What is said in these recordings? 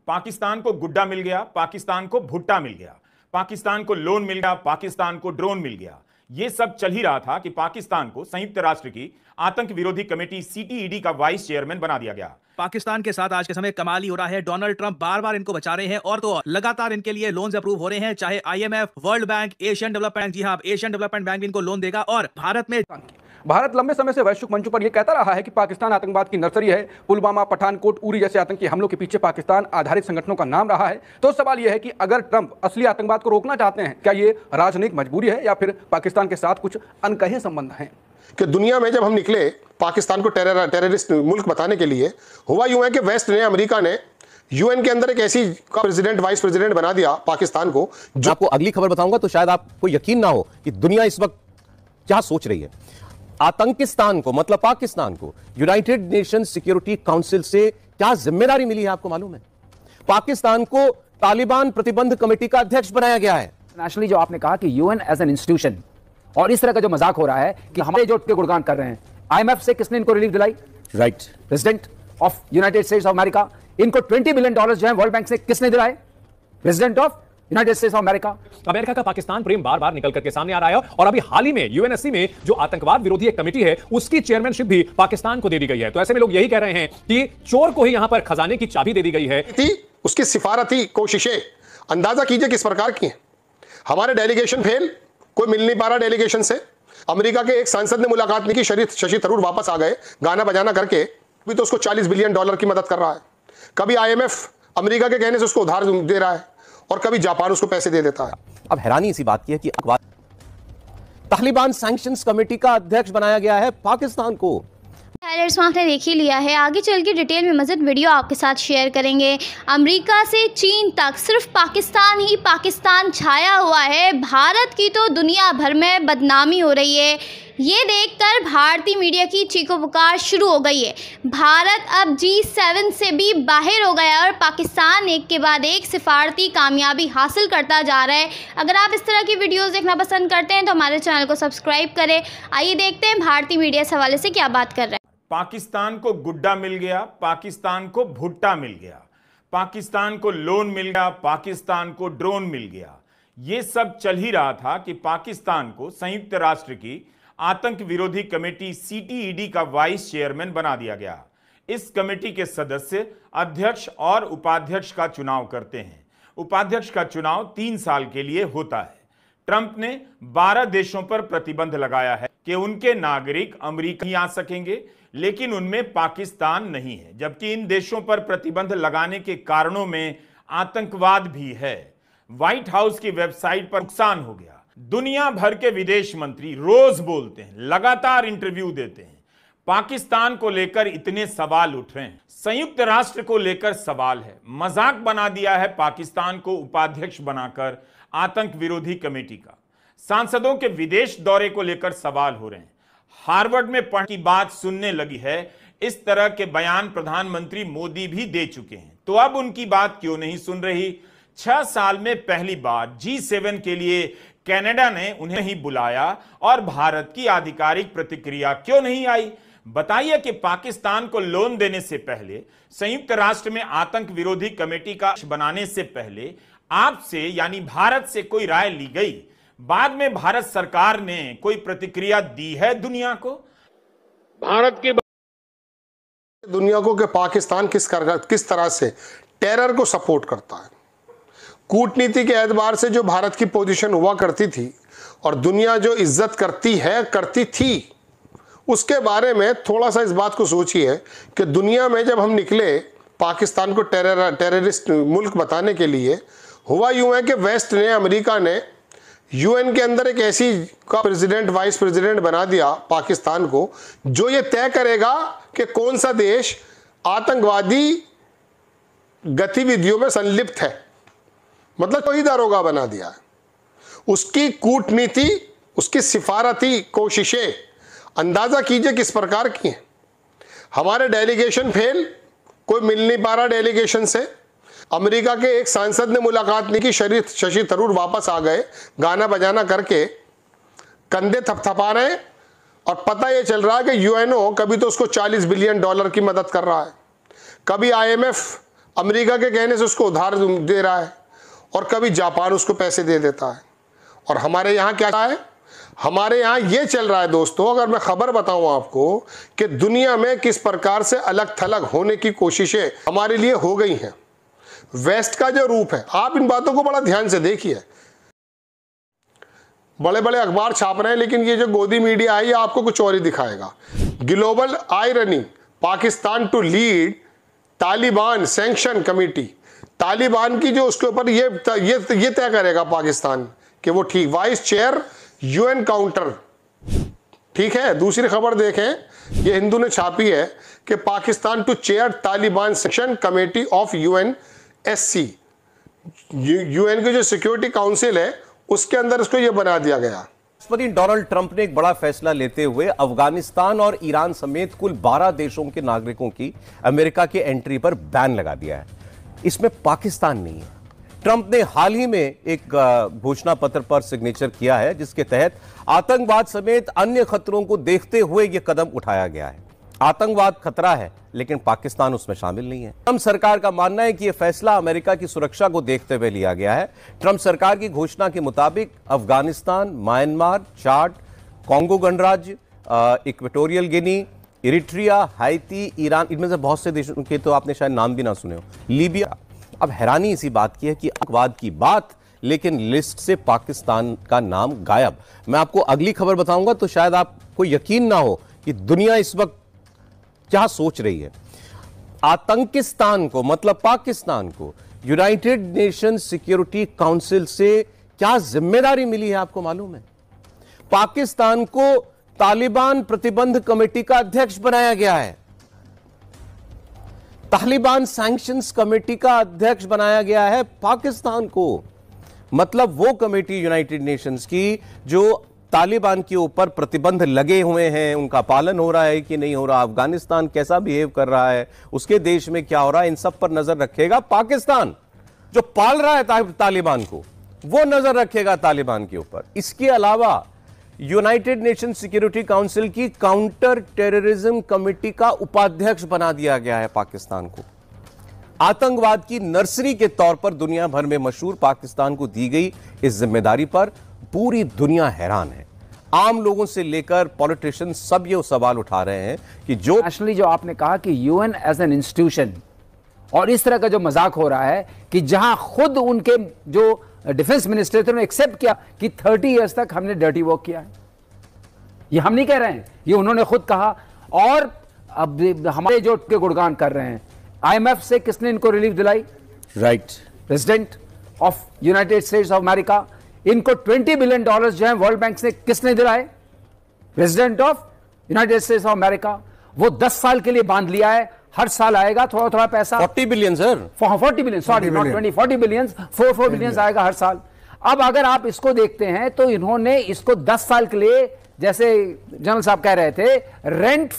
पाकिस्तान को गुड्डा मिल गया, पाकिस्तान को भुट्टा मिल गया, पाकिस्तान को लोन मिल गया, पाकिस्तान को ड्रोन मिल गया। यह सब चल ही रहा था कि पाकिस्तान को संयुक्त राष्ट्र की आतंक विरोधी कमेटी सीटीईडी का वाइस चेयरमैन बना दिया गया। पाकिस्तान के साथ आज के समय कमाल ही हो रहा है। डोनाल्ड ट्रंप बार बार इनको बचा रहे हैं और तो लगातार इनके लिए लोन्स अप्रूव हो रहे हैं, चाहे IMF, world bank, Asian development, जी हां, एशियन डेवलपमेंट बैंक भी इनको लोन देगा। और भारत लंबे समय से वैश्विक मंचों पर यह कहता रहा है कि पाकिस्तान आतंकवाद की नर्सरी है। पुलवामा, पठानकोट, उरी जैसे आतंकी हमलों के पीछे पाकिस्तान आधारित संगठनों का नाम रहा है। तो सवाल यह है कि अगर ट्रंप असली आतंकवाद को रोकना चाहते हैं, क्या ये राजनीतिक मजबूरी है या फिर पाकिस्तान के साथ कुछ अनकहे संबंध हैं? कि दुनिया में जब हम निकले पाकिस्तान को टेररिस्ट मुल्क बताने के लिए, हुआ यूं है कि वेस्ट ने, अमेरिका ने यूएन के अंदर एक ऐसी प्रेसिडेंट, वाइस प्रेसिडेंट बना दिया पाकिस्तान को। जो आपको अगली खबर बताऊंगा तो शायद आपको यकीन ना हो कि दुनिया इस वक्त क्या सोच रही है। आतंकिस्तान को, मतलब पाकिस्तान को, यूनाइटेड नेशन सिक्योरिटी काउंसिल से क्या जिम्मेदारी मिली है आपको मालूम है? पाकिस्तान को तालिबान प्रतिबंध कमेटी का अध्यक्ष बनाया गया है। नेशनली जो आपने कहा कि यूएन एज एन इंस्टीट्यूशन, और इस तरह का जो मजाक हो रहा है कि हमारे जो गुणगान कर रहे हैं, आईएमएफ से किसने इनको रिलीफ दिलाई? Right, president of United states of America. इनको $20 बिलियन जो है वर्ल्ड बैंक से किसने दिलाए? President of United states of America. America का पाकिस्तान प्रेम बार बार निकल करके सामने आ रहा है और अभी हाल ही में यूएनएससी में जो आतंकवाद विरोधी एक कमेटी है, उसकी चेयरमैनशिप भी पाकिस्तान को दे दी गई है। तो ऐसे में लोग यही कह रहे हैं कि चोर को ही यहां पर खजाने की चाबी दे दी गई है। उसकी सिफारती कोशिशें अंदाजा कीजिए किस प्रकार की हैं। हमारे डेलीगेशन फेल, कोई मिल नहीं पा रहा डेलीगेशन से। अमेरिका के एक सांसद ने मुलाकात नहीं की, शशि थरूर वापस आ गए गाना बजाना करके। अभी तो उसको $40 बिलियन की मदद कर रहा है। कभी आईएमएफ अमेरिका के कहने से उसको उधार दे रहा है और कभी जापान उसको पैसे दे देता है। अब हैरानी इसी बात की है कि तालिबान सैंक्शंस कमेटी का अध्यक्ष बनाया गया है पाकिस्तान को। हाइलाइट्स आपने देख ही लिया है, आगे चल के डिटेल में मज़ीद वीडियो आपके साथ शेयर करेंगे। अमेरिका से चीन तक सिर्फ पाकिस्तान ही पाकिस्तान छाया हुआ है। भारत की तो दुनिया भर में बदनामी हो रही है। ये देखकर भारतीय मीडिया की चीखों पुकार शुरू हो गई है। भारत अब G7 से भी बाहर हो गया और पाकिस्तान एक के बाद एक सिफारती कामयाबी हासिल करता जा रहा है। अगर आप इस तरह की वीडियोस देखना पसंद करते हैं तो हमारे चैनल को सब्सक्राइब करें। आइए देखते हैं भारतीय मीडिया इस हवाले से क्या बात कर रहा है। पाकिस्तान को गुड्डा मिल गया, पाकिस्तान को भुट्टा मिल गया, पाकिस्तान को लोन मिल गया, पाकिस्तान को ड्रोन मिल गया। यह सब चल ही रहा था कि पाकिस्तान को संयुक्त राष्ट्र की आतंक विरोधी कमेटी सीटीईडी का वाइस चेयरमैन बना दिया गया। इस कमेटी के सदस्य अध्यक्ष और उपाध्यक्ष का चुनाव करते हैं। उपाध्यक्ष का चुनाव 3 साल के लिए होता है। ट्रंप ने 12 देशों पर प्रतिबंध लगाया है कि उनके नागरिक अमेरिका ही आ सकेंगे, लेकिन उनमें पाकिस्तान नहीं है। जबकि इन देशों पर प्रतिबंध लगाने के कारणों में आतंकवाद भी है। व्हाइट हाउस की वेबसाइट पर नुकसान हो गया। दुनिया भर के विदेश मंत्री रोज बोलते हैं, लगातार इंटरव्यू देते हैं। पाकिस्तान को लेकर इतने सवाल उठ रहे हैं, संयुक्त राष्ट्र को लेकर सवाल है। मजाक बना दिया है पाकिस्तान को उपाध्यक्ष बनाकर आतंक विरोधी कमेटी का। सांसदों के विदेश दौरे को लेकर सवाल हो रहे हैं। हार्वर्ड में पढ़ने की बात सुनने लगी है। इस तरह के बयान प्रधानमंत्री मोदी भी दे चुके हैं, तो अब उनकी बात क्यों नहीं सुन रही? 6 साल में पहली बार G7 के लिए कनाडा ने उन्हें नहीं बुलाया और भारत की आधिकारिक प्रतिक्रिया क्यों नहीं आई? बताइए कि पाकिस्तान को लोन देने से पहले, संयुक्त राष्ट्र में आतंक विरोधी कमेटी का बनाने से पहले आपसे यानी भारत से कोई राय ली गई? बाद में भारत सरकार ने कोई प्रतिक्रिया दी है दुनिया को? भारत की दुनिया को कि पाकिस्तान किस तरह से टेरर को सपोर्ट करता है। कूटनीति के एतबार से जो भारत की पोजीशन हुआ करती थी और दुनिया जो इज्जत करती थी, उसके बारे में थोड़ा सा इस बात को सोचिए कि दुनिया में जब हम निकले पाकिस्तान को टेररिस्ट मुल्क बताने के लिए, हुआ यूं है कि वेस्ट ने, अमेरिका ने यूएन के अंदर एक ऐसी प्रेसिडेंट, वाइस प्रेसिडेंट बना दिया पाकिस्तान को, जो ये तय करेगा कि कौन सा देश आतंकवादी गतिविधियों में संलिप्त है। मतलब कोई दारोगा बना दिया है। उसकी कूटनीति, उसकी सिफारती कोशिशें अंदाजा कीजिए किस प्रकार की हैं। हमारे डेलीगेशन फेल, कोई मिल नहीं पा रहा डेलीगेशन से। अमेरिका के एक सांसद ने मुलाकात नहीं की, शशि थरूर वापस आ गए गाना बजाना करके, कंधे थपथपा रहे हैं और पता यह चल रहा है कि यूएनओ कभी तो उसको $40 बिलियन की मदद कर रहा है, कभी आईएमएफ अमेरिका के कहने से उसको उधार दे रहा है, और कभी जापान उसको पैसे दे देता है। और हमारे यहाँ क्या है, हमारे यहाँ ये चल रहा है दोस्तों, अगर मैं खबर बताऊं आपको कि दुनिया में किस प्रकार से अलग थलग होने की कोशिशें हमारे लिए हो गई हैं। वेस्ट का जो रूप है, आप इन बातों को बड़ा ध्यान से देखिए। बड़े बड़े अखबार छाप रहे हैं, लेकिन ये जो गोदी मीडिया है ये आपको कुछ और ही दिखाएगा। Global irony, Pakistan to lead Taliban sanction committee. Taliban की जो उसके ऊपर ये तय करेगा पाकिस्तान कि वो ठीक वाइस चेयर यूएन काउंटर। ठीक है, दूसरी खबर देखें, ये हिंदू ने छापी है कि Pakistan to chair Taliban sanction committee of UNSC. UN की जो सिक्योरिटी काउंसिल है उसके अंदर इसको ये बना दिया गया। राष्ट्रपति डोनाल्ड ट्रंप ने एक बड़ा फैसला लेते हुए अफगानिस्तान और ईरान समेत कुल 12 देशों के नागरिकों की अमेरिका के एंट्री पर बैन लगा दिया है। इसमें पाकिस्तान नहीं है। ट्रंप ने हाल ही में एक घोषणा पत्र पर सिग्नेचर किया है जिसके तहत आतंकवाद समेत अन्य खतरों को देखते हुए यह कदम उठाया गया है। आतंकवाद खतरा है लेकिन पाकिस्तान उसमें शामिल नहीं है। ट्रंप सरकार का मानना है कि यह फैसला अमेरिका की सुरक्षा को देखते हुए लिया गया है। ट्रंप सरकार की घोषणा के मुताबिक अफगानिस्तान, म्यांमार, चाड, कॉन्गो गणराज्य, इक्वेटोरियल गिनी, इरिट्रिया, हाइती, ईरान, इनमें से बहुत से देशों के तो आपने शायद नाम भी ना सुने हो, लीबिया। अब हैरानी इसी बात की है कि आतंकवाद की बात, लेकिन लिस्ट से पाकिस्तान का नाम गायब। मैं आपको अगली खबर बताऊंगा तो शायद आपको यकीन ना हो कि दुनिया इस वक्त क्या सोच रही है। आतंकिस्तान को मतलब पाकिस्तान को यूनाइटेड नेशन सिक्योरिटी काउंसिल से क्या जिम्मेदारी मिली है आपको मालूम है? पाकिस्तान को तालिबान प्रतिबंध कमेटी का अध्यक्ष बनाया गया है। तालिबान सैंक्शंस कमेटी का अध्यक्ष बनाया गया है पाकिस्तान को। मतलब वो कमेटी यूनाइटेड नेशंस की जो तालिबान के ऊपर प्रतिबंध लगे हुए हैं, उनका पालन हो रहा है कि नहीं हो रहा, अफगानिस्तान कैसा बिहेव कर रहा है, उसके देश में क्या हो रहा है, इन सब पर नजर रखेगा पाकिस्तान। जो पाल रहा है तालिबान को, वो नजर रखेगा तालिबान के ऊपर। इसके अलावा यूनाइटेड नेशन सिक्योरिटी काउंसिल की काउंटर टेररिज्म कमेटी का उपाध्यक्ष बना दिया गया है पाकिस्तान को। आतंकवाद की नर्सरी के तौर पर दुनिया भर में मशहूर पाकिस्तान को दी गई इस जिम्मेदारी पर पूरी दुनिया हैरान है। आम लोगों से लेकर पॉलिटिशियन सब ये सवाल उठा रहे हैं कि जो नेशनली जो आपने कहा कि यूएन एज एन इंस्टीट्यूशन, और इस तरह का जो मजाक हो रहा है कि जहां खुद उनके जो डिफेंस मिनिस्टर थे उन्होंने एक्सेप्ट किया कि 30 इयर्स तक हमने डर्टी वर्क किया है। ये हम नहीं कह रहे हैं, ये उन्होंने खुद कहा। और अब हमारे जो के गुणगान कर रहे हैं, आईएमएफ से किसने इनको रिलीफ दिलाई? Right, president of United states of America. इनको $20 बिलियन जो है वर्ल्ड बैंक से किसने दिलाए? President of United states of America. वो 10 साल के लिए बांध लिया है, हर साल आएगा थोड़ा थोड़ा पैसा। 40 billion sir, 40 billion, sorry not 20, 40 billion, 4 billion आएगा हर साल। अब अगर आप इसको देखते हैं तो इन्होंने इसको 10 साल के लिए, जैसे जनरल साहब कह रहे थे, रेंट,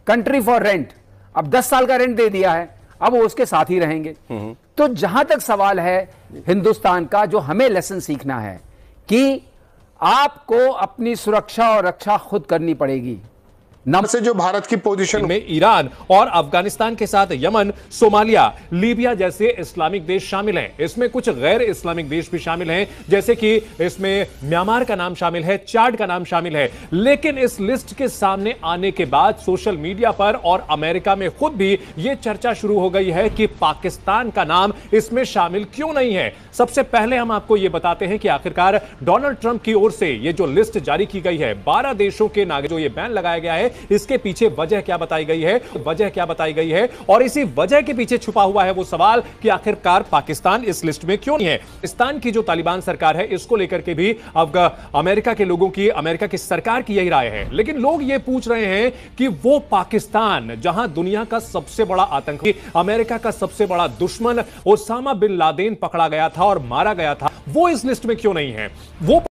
कंट्री फॉर रेंट, अब 10 साल का रेंट दे दिया है, अब वो उसके साथ ही रहेंगे। तो जहां तक सवाल है हिंदुस्तान का, जो हमें लेसन सीखना है कि आपको अपनी सुरक्षा और रक्षा खुद करनी पड़ेगी। से जो भारत की पोजीशन में ईरान और अफगानिस्तान के साथ यमन, सोमालिया, लीबिया जैसे इस्लामिक देश शामिल हैं। इसमें कुछ गैर इस्लामिक देश भी शामिल हैं, जैसे कि इसमें म्यांमार का नाम शामिल है, चाड का नाम शामिल है। लेकिन इस लिस्ट के सामने आने के बाद सोशल मीडिया पर और अमेरिका में खुद भी यह चर्चा शुरू हो गई है कि पाकिस्तान का नाम इसमें शामिल क्यों नहीं है। सबसे पहले हम आपको यह बताते हैं कि आखिरकार डोनाल्ड ट्रंप की ओर से यह जो लिस्ट जारी की गई है 12 देशों के नागरिक जो यह बैन लगाया गया है, इसके पीछे वजह क्या बताई गई है, और इसी वजह के पीछे छुपा हुआ है वो सवाल कि आखिरकार पाकिस्तान इस लिस्ट में क्यों नहीं है। पाकिस्तान की जो तालिबान सरकार है, इसको लेकर के भी अब अमेरिका के लोगों की, अमेरिका की सरकार की यही राय है। लेकिन लोग ये पूछ रहे हैं कि वो पाकिस्तान जहां दुनिया का सबसे बड़ा आतंकी, अमेरिका का सबसे बड़ा दुश्मन ओसामा बिन लादेन पकड़ा गया था और मारा गया था, वो इस लिस्ट में क्यों नहीं है? वो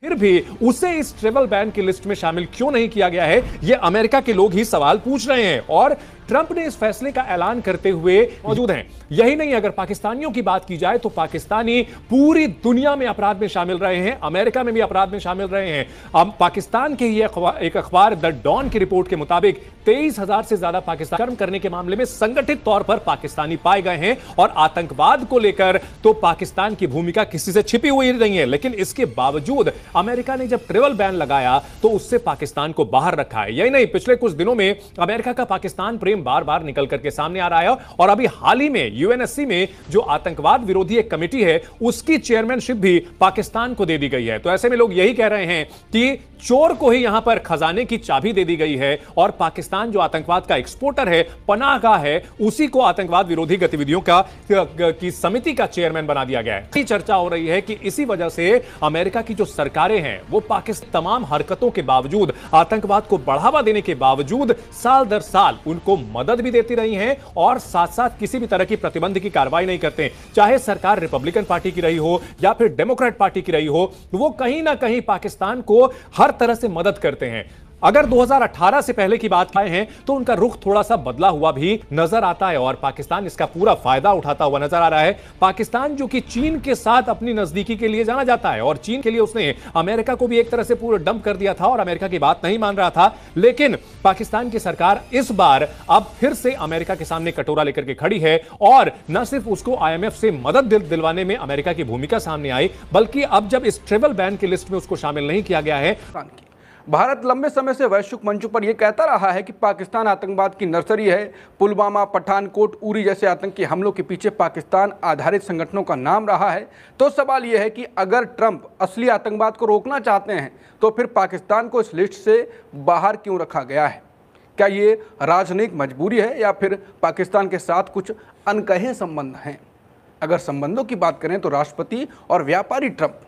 फिर भी उसे इस ट्रैवल बैन की लिस्ट में शामिल क्यों नहीं किया गया है? ये अमेरिका के लोग ही सवाल पूछ रहे हैं। और ट्रंप ने इस फैसले का ऐलान करते हुए मौजूद हैं। यही नहीं, अगर पाकिस्तानियों की बात की जाए तो पाकिस्तानी पूरी दुनिया में अपराध में शामिल रहे हैं, अमेरिका में भी अपराध में शामिल रहे हैं। अब पाकिस्तान के ये एक अखबार द डॉन की रिपोर्ट के मुताबिक 23,000 से ज्यादा पाकिस्तान कर्म करने के मामले में संगठित तौर पर पाकिस्तानी पाए गए हैं। और आतंकवाद को लेकर तो पाकिस्तान की भूमिका किसी से छिपी हुई नहीं है, लेकिन इसके बावजूद अमेरिका ने जब ट्रैवल बैन लगाया तो उससे पाकिस्तान को बाहर रखा है। यही नहीं, पिछले कुछ दिनों में अमेरिका का पाकिस्तान प्रेम बार बार निकल करके सामने आ रहा है। और अभी हाल ही में यूएनएससी में जो आतंकवाद विरोधी एक कमेटी है उसकी चेयरमैनशिप भी पाकिस्तान को दे दी गई है। तो ऐसे में लोग यही कह रहे हैं कि चोर को ही यहां पर खजाने की चाबी दे दी गई है और पाकिस्तान जो आतंकवाद का एक्सपोर्टर है, पनाहगाह है, उसी को आतंकवाद विरोधी गतिविधियों की समिति का चेयरमैन बना दिया गया है। चर्चा हो रही है कि इसी वजह से अमेरिका की जो सरकारें हैं वो पाकिस्तान तमाम हरकतों के बावजूद, आतंकवाद को बढ़ावा देने के बावजूद साल दर साल उनको मदद भी देती रही हैं और साथ साथ किसी भी तरह की प्रतिबंध की कार्रवाई नहीं करते। चाहे सरकार रिपब्लिकन पार्टी की रही हो या फिर डेमोक्रेट पार्टी की रही हो, वो कहीं ना कहीं पाकिस्तान को हर तरह से मदद करते हैं। अगर 2018 से पहले की बात आए हैं तो उनका रुख थोड़ा सा बदला हुआ भी नजर आता है और पाकिस्तान इसका पूरा फायदा उठाता हुआ नजर आ रहा है। पाकिस्तान जो कि चीन के साथ अपनी नजदीकी के लिए जाना जाता है और चीन के लिए उसने अमेरिका को भी एक तरह से पूरा डंप कर दिया था और अमेरिका की बात नहीं मान रहा था, लेकिन पाकिस्तान की सरकार इस बार अब फिर से अमेरिका के सामने कटोरा लेकर के खड़ी है और न सिर्फ उसको IMF से मदद दिलवाने में अमेरिका की भूमिका सामने आई, बल्कि अब जब इस ट्रैवल बैन की लिस्ट में उसको शामिल नहीं किया गया है। भारत लंबे समय से वैश्विक मंचों पर यह कहता रहा है कि पाकिस्तान आतंकवाद की नर्सरी है। पुलवामा, पठानकोट, उरी जैसे आतंकी हमलों के पीछे पाकिस्तान आधारित संगठनों का नाम रहा है। तो सवाल यह है कि अगर ट्रंप असली आतंकवाद को रोकना चाहते हैं तो फिर पाकिस्तान को इस लिस्ट से बाहर क्यों रखा गया है? क्या ये राजनयिक मजबूरी है या फिर पाकिस्तान के साथ कुछ अनकहे संबंध हैं? अगर संबंधों की बात करें तो राष्ट्रपति और व्यापारी ट्रंप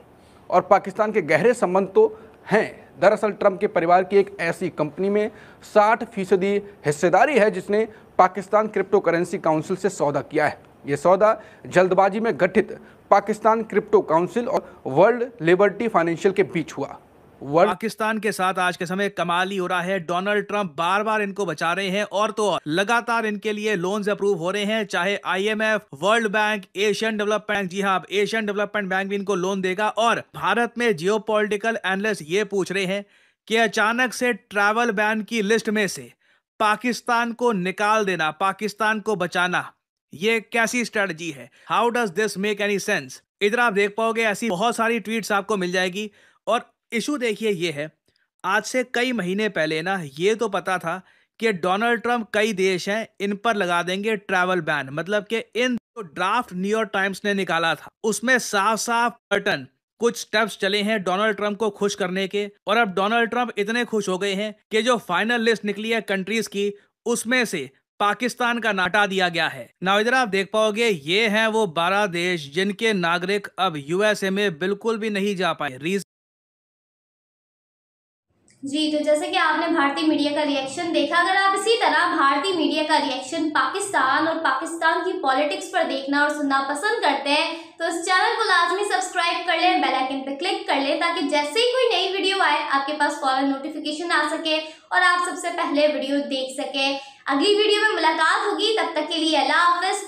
और पाकिस्तान के गहरे संबंध तो हैं। दरअसल ट्रंप के परिवार की एक ऐसी कंपनी में 60% हिस्सेदारी है जिसने पाकिस्तान क्रिप्टो करेंसी काउंसिल से सौदा किया है। यह सौदा जल्दबाजी में गठित पाकिस्तान क्रिप्टो काउंसिल और वर्ल्ड लिबर्टी फाइनेंशियल के बीच हुआ। पाकिस्तान के साथ आज के समय कमाल ही हो रहा है। डोनाल्ड ट्रंप बार बार इनको बचा रहे हैं और तो लगातार इनके लिए लोन्स अप्रूव हो रहे हैं, चाहे IMF, world bank, Asian development bank, जी हाँ, एशियन डेवलपमेंट बैंक भी इनको लोन देगा। और भारत में जियोपॉलिटिकल एनालिस्ट ये पूछ रहे हैं कि अचानक से ट्रैवल बैन की लिस्ट में से पाकिस्तान को निकाल देना, पाकिस्तान को बचाना, ये कैसी स्ट्रेटजी है? How does this make any sense? इधर आप देख पाओगे ऐसी बहुत सारी ट्वीट्स आपको मिल जाएगी। और इशू देखिए ये है, आज से कई महीने पहले ना ये तो पता था कि डोनाल्ड ट्रंप कई देश हैं इन पर लगा देंगे ट्रैवल बैन, मतलब कि इन जो ड्राफ्ट न्यूयॉर्क टाइम्स ने निकाला था उसमें साफ साफ बटन कुछ स्टेप्स चले हैं डोनाल्ड ट्रंप को खुश करने के। और अब डोनाल्ड ट्रंप इतने खुश हो गए हैं कि जो फाइनल लिस्ट निकली है कंट्रीज की उसमें से पाकिस्तान का नाटा दिया गया है। ना इधर आप देख पाओगे ये हैं वो 12 देश जिनके नागरिक अब USA में बिल्कुल भी नहीं जा पाए। जी, तो जैसे कि आपने भारतीय मीडिया का रिएक्शन देखा, अगर आप इसी तरह भारतीय मीडिया का रिएक्शन पाकिस्तान और पाकिस्तान की पॉलिटिक्स पर देखना और सुनना पसंद करते हैं तो इस चैनल को लाजमी सब्सक्राइब कर लें, बेल आइकन पर क्लिक कर लें ताकि जैसे ही कोई नई वीडियो आए आपके पास फौरन नोटिफिकेशन आ सके और आप सबसे पहले वीडियो देख सके। अगली वीडियो में मुलाकात होगी, तब तक के लिए अल्लाह हाफिज़।